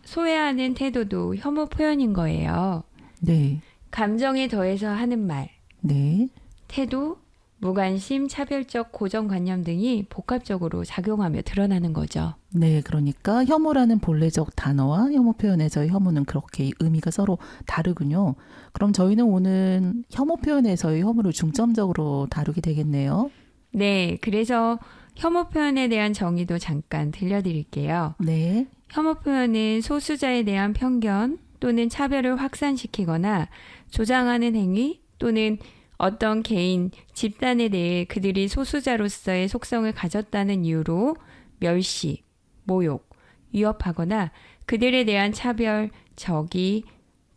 소외하는 태도도 혐오 표현인 거예요. 네. 감정에 더해서 하는 말, 네. 태도, 무관심, 차별적 고정관념 등이 복합적으로 작용하며 드러나는 거죠. 네, 그러니까 혐오라는 본래적 단어와 혐오 표현에서의 혐오는 그렇게 의미가 서로 다르군요. 그럼 저희는 오늘 혐오 표현에서의 혐오를 중점적으로 다루게 되겠네요. 네, 그래서 혐오 표현에 대한 정의도 잠깐 들려드릴게요. 네. 혐오 표현은 소수자에 대한 편견 또는 차별을 확산시키거나 조장하는 행위 또는 어떤 개인, 집단에 대해 그들이 소수자로서의 속성을 가졌다는 이유로 멸시, 모욕, 위협하거나 그들에 대한 차별, 적의,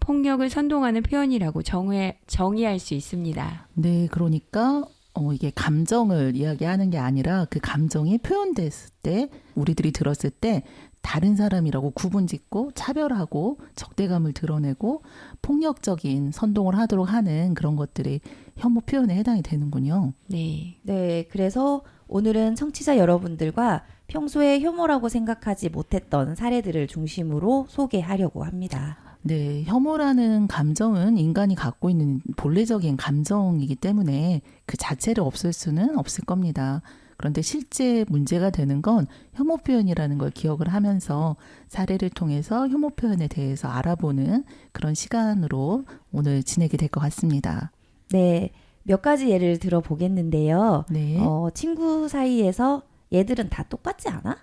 폭력을 선동하는 표현이라고 정의할 수 있습니다. 네, 그러니까 이게 감정을 이야기하는 게 아니라 그 감정이 표현됐을 때 우리들이 들었을 때 다른 사람이라고 구분짓고 차별하고 적대감을 드러내고 폭력적인 선동을 하도록 하는 그런 것들이 혐오 표현에 해당이 되는군요. 네. 네, 그래서 오늘은 청취자 여러분들과 평소에 혐오라고 생각하지 못했던 사례들을 중심으로 소개하려고 합니다. 네, 혐오라는 감정은 인간이 갖고 있는 본래적인 감정이기 때문에 그 자체를 없앨 수는 없을 겁니다. 그런데 실제 문제가 되는 건 혐오 표현이라는 걸 기억을 하면서 사례를 통해서 혐오 표현에 대해서 알아보는 그런 시간으로 오늘 지내게 될 것 같습니다. 네, 몇 가지 예를 들어보겠는데요. 네. 친구 사이에서 얘들은 다 똑같지 않아?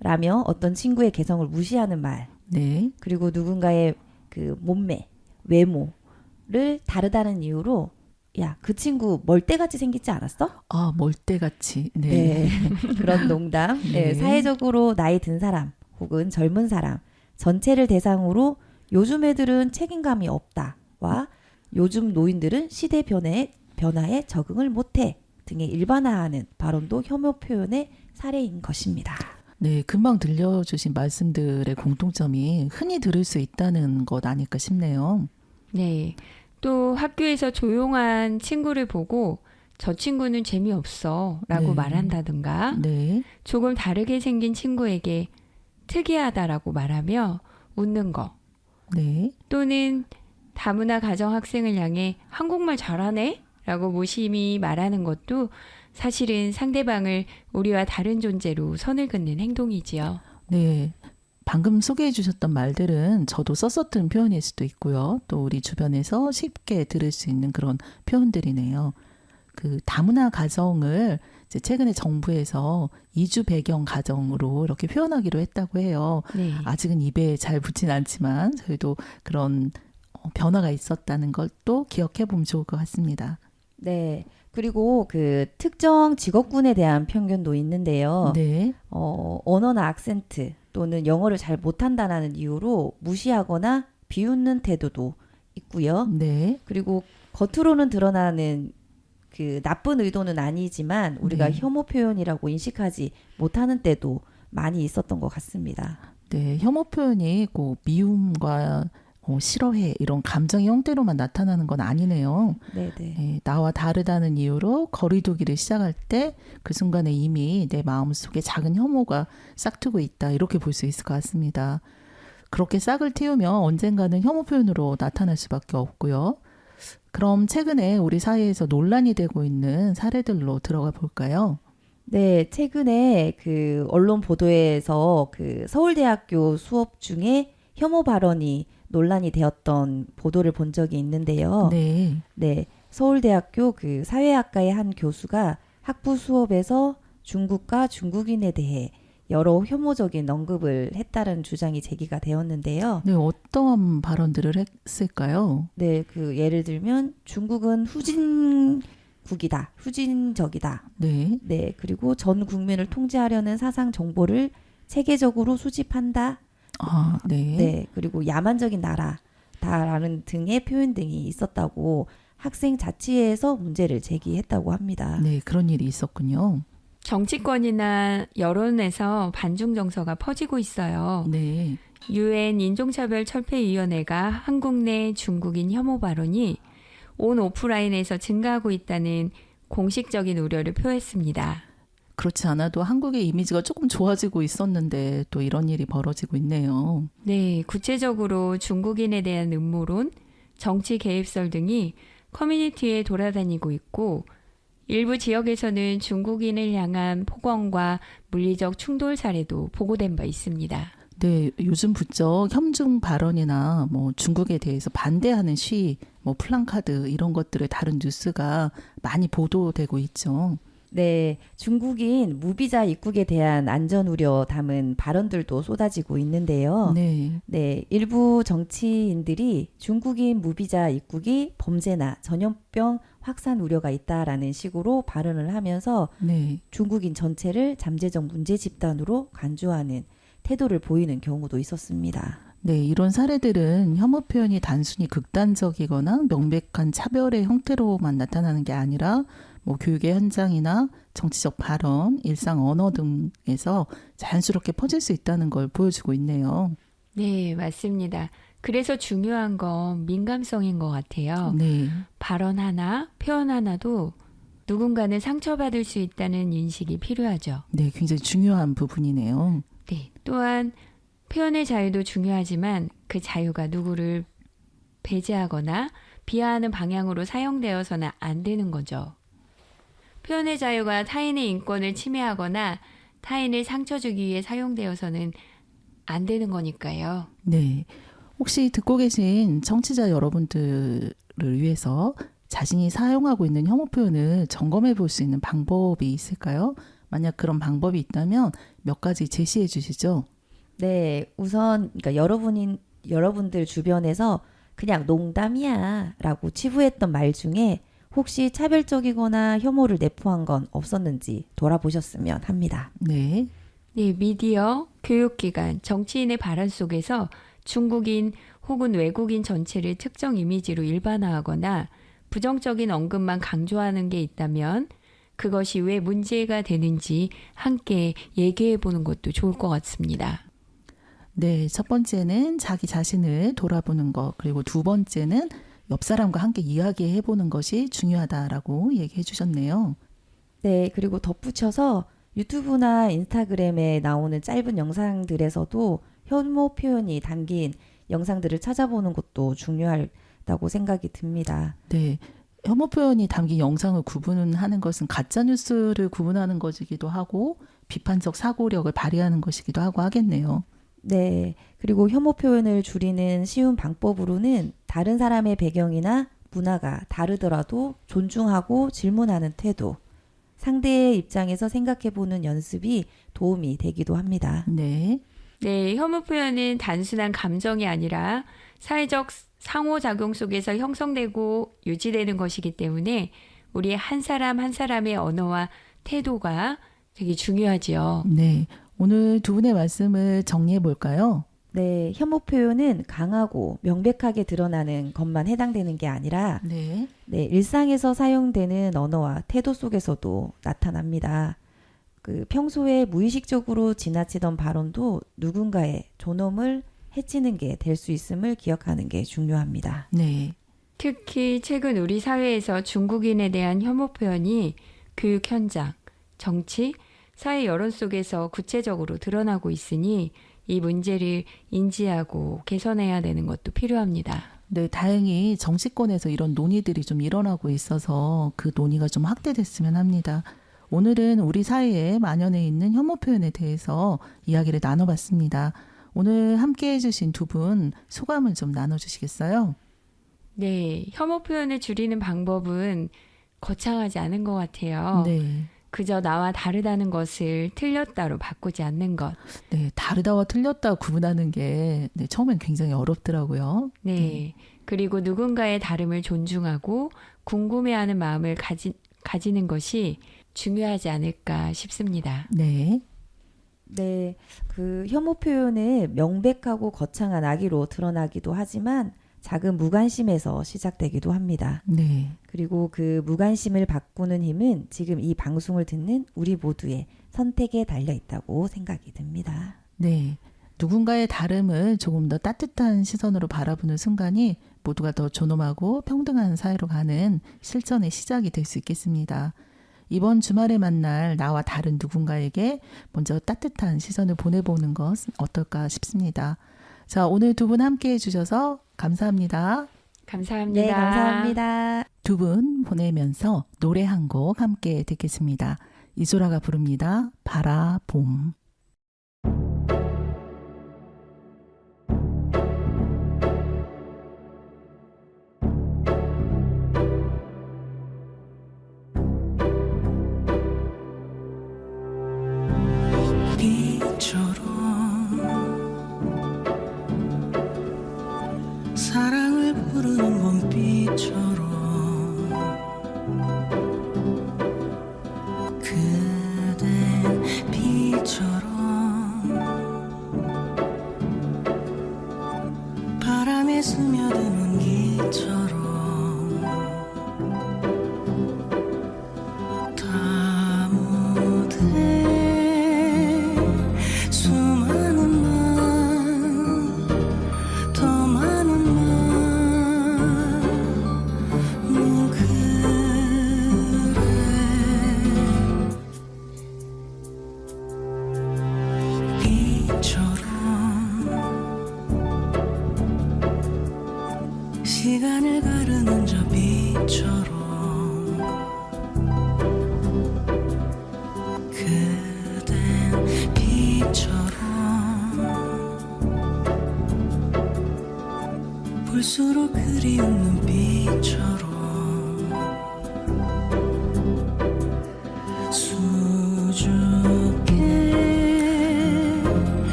라며 어떤 친구의 개성을 무시하는 말, 네. 그리고 누군가의 그 몸매, 외모를 다르다는 이유로 야, 그 친구 멀대같이 생기지 않았어? 아, 멀대같이. 네. 네. 그런 농담. 네. 네. 사회적으로 나이 든 사람 혹은 젊은 사람 전체를 대상으로 요즘 애들은 책임감이 없다와 요즘 노인들은 시대 변화에 적응을 못해 등의 일반화하는 발언도 혐오 표현의 사례인 것입니다. 네, 금방 들려주신 말씀들의 공통점이 흔히 들을 수 있다는 것 아닐까 싶네요. 네. 또 학교에서 조용한 친구를 보고 저 친구는 재미없어 라고 네. 말한다든가 네. 조금 다르게 생긴 친구에게 특이하다라고 말하며 웃는 거 네. 또는 다문화 가정 학생을 향해 한국말 잘하네? 라고 무심히 말하는 것도 사실은 상대방을 우리와 다른 존재로 선을 긋는 행동이지요. 네. 방금 소개해 주셨던 말들은 저도 썼었던 표현일 수도 있고요. 또 우리 주변에서 쉽게 들을 수 있는 그런 표현들이네요. 그 다문화 가정을 이제 최근에 정부에서 이주 배경 가정으로 이렇게 표현하기로 했다고 해요. 네. 아직은 입에 잘 붙진 않지만 저희도 그런 변화가 있었다는 걸 또 기억해 보면 좋을 것 같습니다. 네. 그리고 그 특정 직업군에 대한 편견도 있는데요. 네. 언어나 악센트 또는 영어를 잘 못한다는 이유로 무시하거나 비웃는 태도도 있고요. 네. 그리고 겉으로는 드러나는 그 나쁜 의도는 아니지만 우리가 네. 혐오 표현이라고 인식하지 못하는 때도 많이 있었던 것 같습니다. 네. 혐오 표현이 꼭 미움과 싫어해 이런 감정의 형태로만 나타나는 건 아니네요. 네네. 네, 나와 다르다는 이유로 거리두기를 시작할 때 그 순간에 이미 내 마음속에 작은 혐오가 싹트고 있다 이렇게 볼 수 있을 것 같습니다. 그렇게 싹을 틔우면 언젠가는 혐오 표현으로 나타날 수밖에 없고요. 그럼 최근에 우리 사회에서 논란이 되고 있는 사례들로 들어가 볼까요? 네, 최근에 그 언론 보도에서 그 서울대학교 수업 중에 혐오 발언이 논란이 되었던 보도를 본 적이 있는데요. 네. 네, 서울대학교 그 사회학과의 한 교수가 학부 수업에서 중국과 중국인에 대해 여러 혐오적인 언급을 했다는 주장이 제기가 되었는데요. 네, 어떤 발언들을 했을까요? 네, 그 예를 들면 중국은 후진국이다, 후진적이다. 네. 네, 그리고 전 국민을 통제하려는 사상 정보를 체계적으로 수집한다. 아, 네. 네, 그리고 야만적인 나라다라는 등의 표현 등이 있었다고 학생 자치회에서 문제를 제기했다고 합니다. 네, 그런 일이 있었군요. 정치권이나 여론에서 반중 정서가 퍼지고 있어요. 네. 유엔 인종차별철폐위원회가 한국 내 중국인 혐오 발언이 온 오프라인에서 증가하고 있다는 공식적인 우려를 표했습니다. 그렇지 않아도 한국의 이미지가 조금 좋아지고 있었는데 또 이런 일이 벌어지고 있네요. 네, 구체적으로 중국인에 대한 음모론, 정치 개입설 등이 커뮤니티에 돌아다니고 있고 일부 지역에서는 중국인을 향한 폭언과 물리적 충돌 사례도 보고된 바 있습니다. 네, 요즘 부쩍 혐중 발언이나 뭐 중국에 대해서 반대하는 시위, 뭐 플랜카드 이런 것들을 다룬 뉴스가 많이 보도되고 있죠. 네, 중국인 무비자 입국에 대한 안전 우려 담은 발언들도 쏟아지고 있는데요. 네. 네, 일부 정치인들이 중국인 무비자 입국이 범죄나 전염병 확산 우려가 있다라는 식으로 발언을 하면서 네. 중국인 전체를 잠재적 문제 집단으로 간주하는 태도를 보이는 경우도 있었습니다. 네, 이런 사례들은 혐오 표현이 단순히 극단적이거나 명백한 차별의 형태로만 나타나는 게 아니라 뭐 교육의 현장이나 정치적 발언, 일상 언어 등에서 자연스럽게 퍼질 수 있다는 걸 보여주고 있네요. 네, 맞습니다. 그래서 중요한 건 민감성인 것 같아요. 네. 발언 하나, 표현 하나도 누군가는 상처받을 수 있다는 인식이 필요하죠. 네, 굉장히 중요한 부분이네요. 네. 또한 표현의 자유도 중요하지만 그 자유가 누구를 배제하거나 비하하는 방향으로 사용되어서는 안 되는 거죠. 표현의 자유가 타인의 인권을 침해하거나 타인을 상처 주기 위해 사용되어서는 안 되는 거니까요. 네. 혹시 듣고 계신 청취자 여러분들을 위해서 자신이 사용하고 있는 혐오 표현을 점검해 볼 수 있는 방법이 있을까요? 만약 그런 방법이 있다면 몇 가지 제시해 주시죠. 네, 우선 그러니까 여러분들 주변에서 그냥 농담이야 라고 치부했던 말 중에 혹시 차별적이거나 혐오를 내포한 건 없었는지 돌아보셨으면 합니다. 네. 네, 미디어, 교육기관, 정치인의 발언 속에서 중국인 혹은 외국인 전체를 특정 이미지로 일반화하거나 부정적인 언급만 강조하는 게 있다면 그것이 왜 문제가 되는지 함께 얘기해 보는 것도 좋을 것 같습니다. 네, 첫 번째는 자기 자신을 돌아보는 것, 그리고 두 번째는 옆 사람과 함께 이야기해 보는 것이 중요하다라고 얘기해 주셨네요. 네, 그리고 덧붙여서 유튜브나 인스타그램에 나오는 짧은 영상들에서도 혐오 표현이 담긴 영상들을 찾아보는 것도 중요하다고 생각이 듭니다. 네. 혐오 표현이 담긴 영상을 구분하는 것은 가짜 뉴스를 구분하는 것이기도 하고 비판적 사고력을 발휘하는 것이기도 하고 하겠네요. 네, 그리고 혐오 표현을 줄이는 쉬운 방법으로는 다른 사람의 배경이나 문화가 다르더라도 존중하고 질문하는 태도, 상대의 입장에서 생각해보는 연습이 도움이 되기도 합니다. 네. 네, 혐오 표현은 단순한 감정이 아니라 사회적 상호작용 속에서 형성되고 유지되는 것이기 때문에 우리 한 사람 한 사람의 언어와 태도가 되게 중요하지요. 네. 오늘 두 분의 말씀을 정리해 볼까요? 네, 혐오 표현은 강하고 명백하게 드러나는 것만 해당되는 게 아니라 네. 네, 일상에서 사용되는 언어와 태도 속에서도 나타납니다. 평소에 무의식적으로 지나치던 발언도 누군가의 존엄을 해치는 게 될 수 있음을 기억하는 게 중요합니다. 네. 특히 최근 우리 사회에서 중국인에 대한 혐오 표현이 교육 현장, 정치, 사회 여론 속에서 구체적으로 드러나고 있으니 이 문제를 인지하고 개선해야 되는 것도 필요합니다. 네, 다행히 정치권에서 이런 논의들이 좀 일어나고 있어서 그 논의가 좀 확대됐으면 합니다. 오늘은 우리 사회에 만연해 있는 혐오 표현에 대해서 이야기를 나눠봤습니다. 오늘 함께 해주신 두 분 소감을 좀 나눠주시겠어요? 네, 혐오 표현을 줄이는 방법은 거창하지 않은 것 같아요. 네. 그저 나와 다르다는 것을 틀렸다로 바꾸지 않는 것. 네, 다르다와 틀렸다 구분하는 게 처음엔 굉장히 어렵더라고요. 네. 그리고 누군가의 다름을 존중하고 궁금해하는 마음을 가지는 것이 중요하지 않을까 싶습니다. 네. 네, 혐오 표현은 명백하고 거창한 악의로 드러나기도 하지만 작은 무관심에서 시작되기도 합니다. 네. 그리고 그 무관심을 바꾸는 힘은 지금 이 방송을 듣는 우리 모두의 선택에 달려 있다고 생각이 듭니다. 네. 누군가의 다름을 조금 더 따뜻한 시선으로 바라보는 순간이 모두가 더 존엄하고 평등한 사회로 가는 실천의 시작이 될 수 있겠습니다. 이번 주말에 만날 나와 다른 누군가에게 먼저 따뜻한 시선을 보내보는 것은 어떨까 싶습니다. 자, 오늘 두 분 함께 해주셔서 감사합니다. 감사합니다. 네, 감사합니다. 두 분 보내면서 노래 한 곡 함께 듣겠습니다. 이소라가 부릅니다. 바라봄.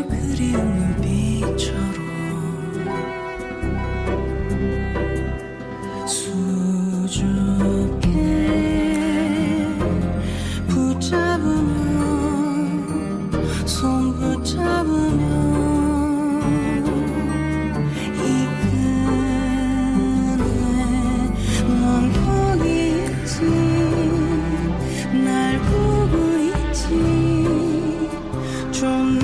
그리운 눈빛처럼 수줍게 붙잡으면 손 붙잡으면 이끈에 넌 거기 있지 날 보고 있지 좀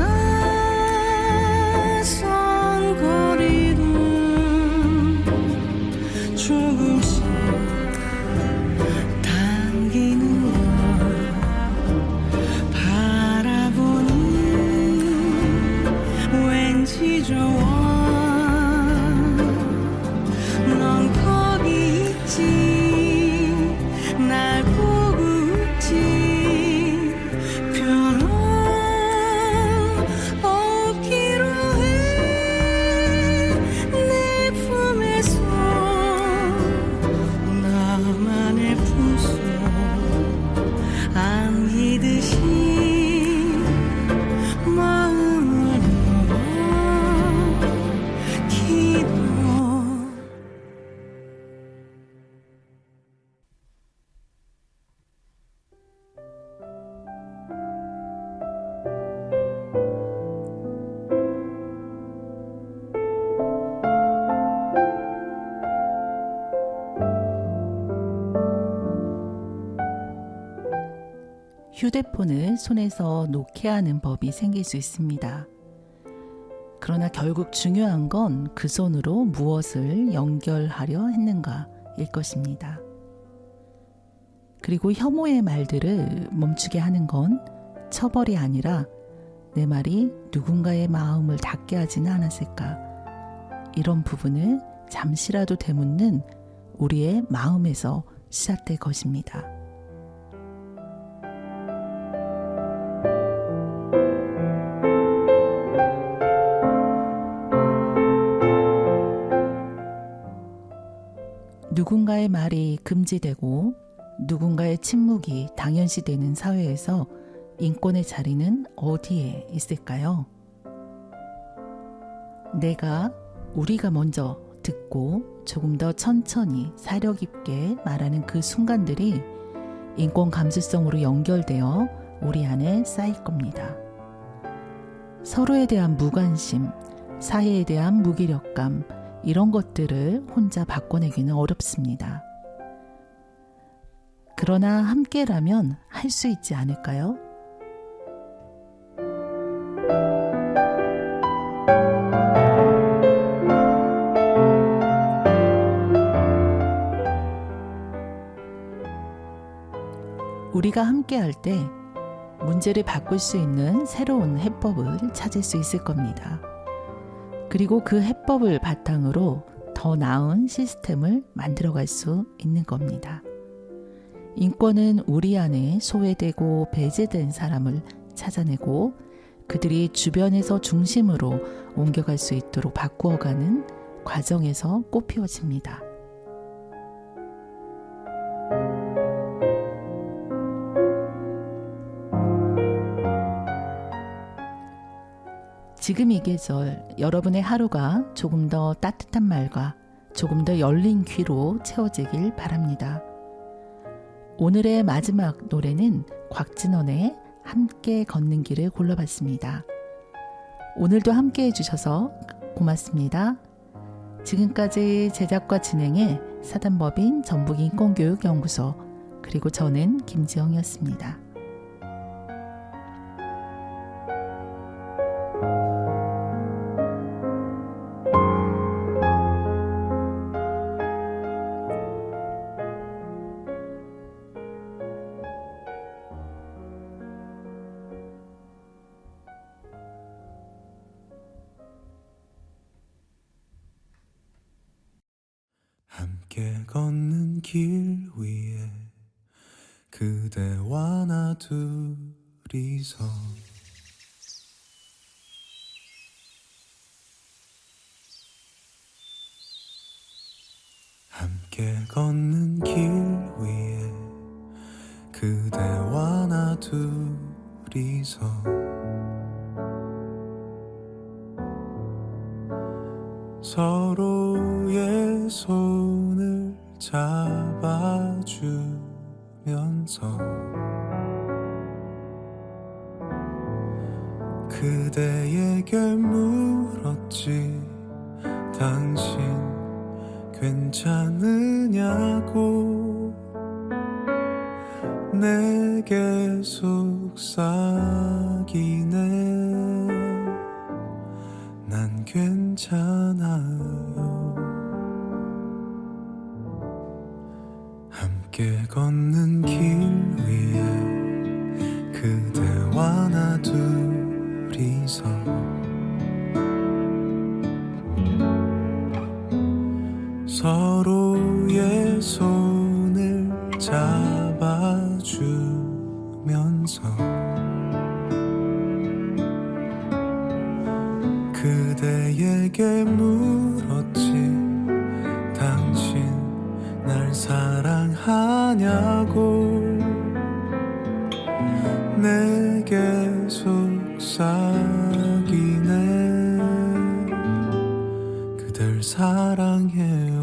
낯선 거리를 조금씩 당기는 걸 바라보니 왠지 좋아 넌 거기 있지 날 보고 있지 변함없기로 해 내 품에서 나만의 품속 안기듯이 마음을 모아 기도 휴대폰을 손에서 놓게 하는 법이 생길 수 있습니다. 그러나 결국 중요한 건 그 손으로 무엇을 연결하려 했는가일 것입니다. 그리고 혐오의 말들을 멈추게 하는 건 처벌이 아니라 내 말이 누군가의 마음을 닿게 하지는 않았을까. 이런 부분을 잠시라도 되묻는 우리의 마음에서 시작될 것입니다. 누군가의 말이 금지되고 누군가의 침묵이 당연시되는 사회에서 인권의 자리는 어디에 있을까요? 우리가 먼저 듣고 조금 더 천천히 사려 깊게 말하는 그 순간들이 인권 감수성으로 연결되어 우리 안에 쌓일 겁니다. 서로에 대한 무관심, 사회에 대한 무기력감, 이런 것들을 혼자 바꿔내기는 어렵습니다. 그러나 함께라면 할 수 있지 않을까요? 우리가 함께할 때 문제를 바꿀 수 있는 새로운 해법을 찾을 수 있을 겁니다. 그리고 그 해법을 바탕으로 더 나은 시스템을 만들어갈 수 있는 겁니다. 인권은 우리 안에 소외되고 배제된 사람을 찾아내고 그들이 주변에서 중심으로 옮겨갈 수 있도록 바꾸어가는 과정에서 꽃피워집니다. 지금 이 계절 여러분의 하루가 조금 더 따뜻한 말과 조금 더 열린 귀로 채워지길 바랍니다. 오늘의 마지막 노래는 곽진원의 함께 걷는 길을 골라봤습니다. 오늘도 함께 해주셔서 고맙습니다. 지금까지 제작과 진행의 사단법인 전북인권교육연구소 그리고 저는 김지영이었습니다. 함께 걷는 길 위에 그대와 나 둘이서 함께 걷는 길 위에 그대와 나 둘이서 서로의 손을 잡아주면서 그대에게 물었지. 당신 괜찮으냐고. 내게 속삭이네. 난 괜찮아요. 함께 걷는 길 위에 그대와 나 둘이서 서로의 손을 잡아주면서 그대에게 물었지. 당신 날 사랑하냐고. 내게 속삭이네. 그댈 사랑해요.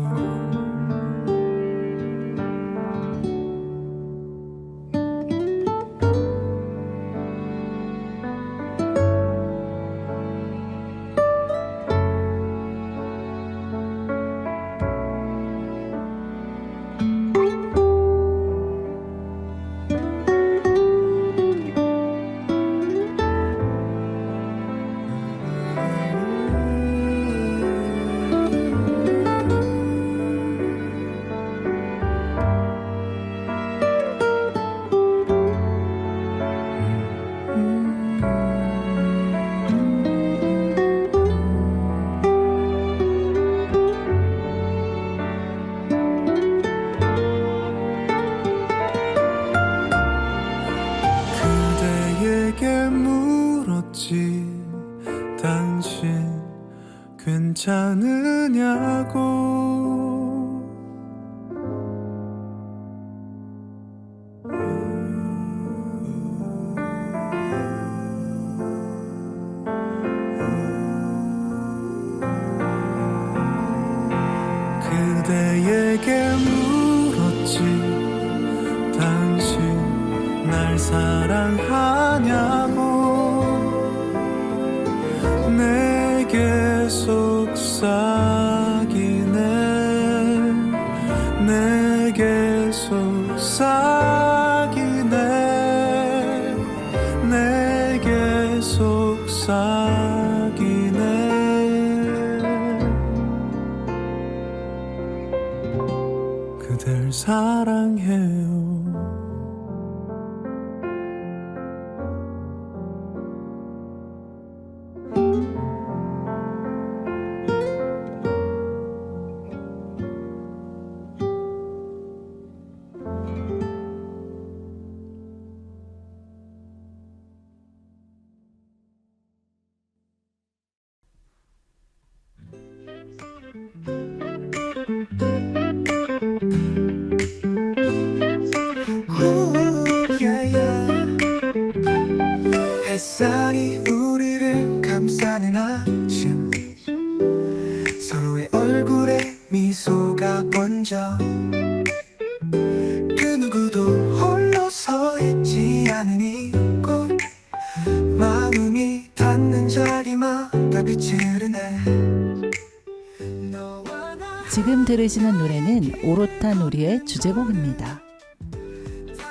그대에게 물었지. 당신 괜찮으냐고. 그대에게 물었지. 당신 날 사랑하냐고. 내게 속삭이네. 내게 속삭이네. 내게 속삭이네. 그댈 사랑해요. 햇살이 우리를 감싸는 아침. 서로의 얼굴에 미소가 번져. 그 누구도 홀로 서 있지 않은 이곳. 마음이 닿는 자리마다 빛이 흐르네. 너와 나 지금 들으시는 노래는 오롯한 우리의 주제곡입니다.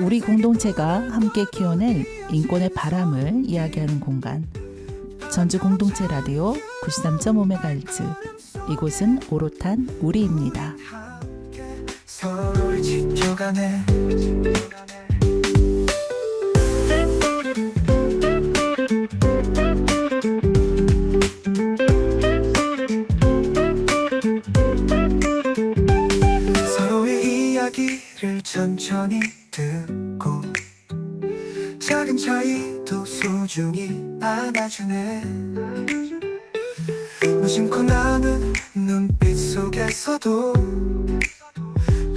우리 공동체가 함께 키워낼 인권의 바람을 이야기하는 공간. 전주 공동체 라디오 93.5MHz. 이곳은 오롯한 우리입니다. 함께 서로를 지켜가네. 서로의 이야기를 천천히 듣고 작은 차이도 소중히 안아주네. 무심코 나는 눈빛 속에서도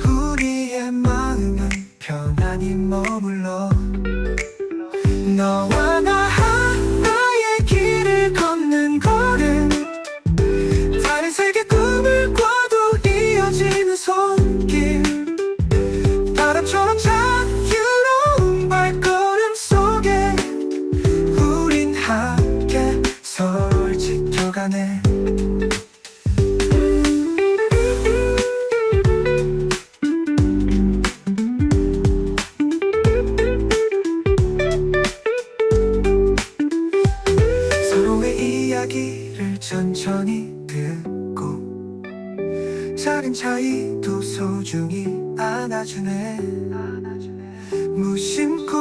우리의 마음은 편안히 머물러. 너와 나 하나의 길을 걷는 걸음. 다른 세계 나도 소중히 안아주네. 무심코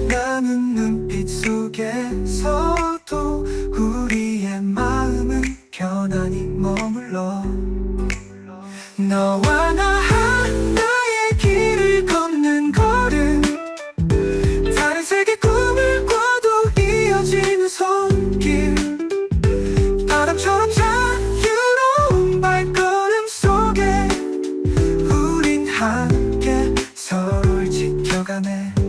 나는 눈빛 속에서도 우리의 마음은 편안히 머물러. 너와 나 하나의 길을 걷는 걸음, 다른 세계 꿈을 꿔도 이어지는 손길, 바람처럼 자유로운 발걸음 속에 우린 함께 서로를 지켜가네.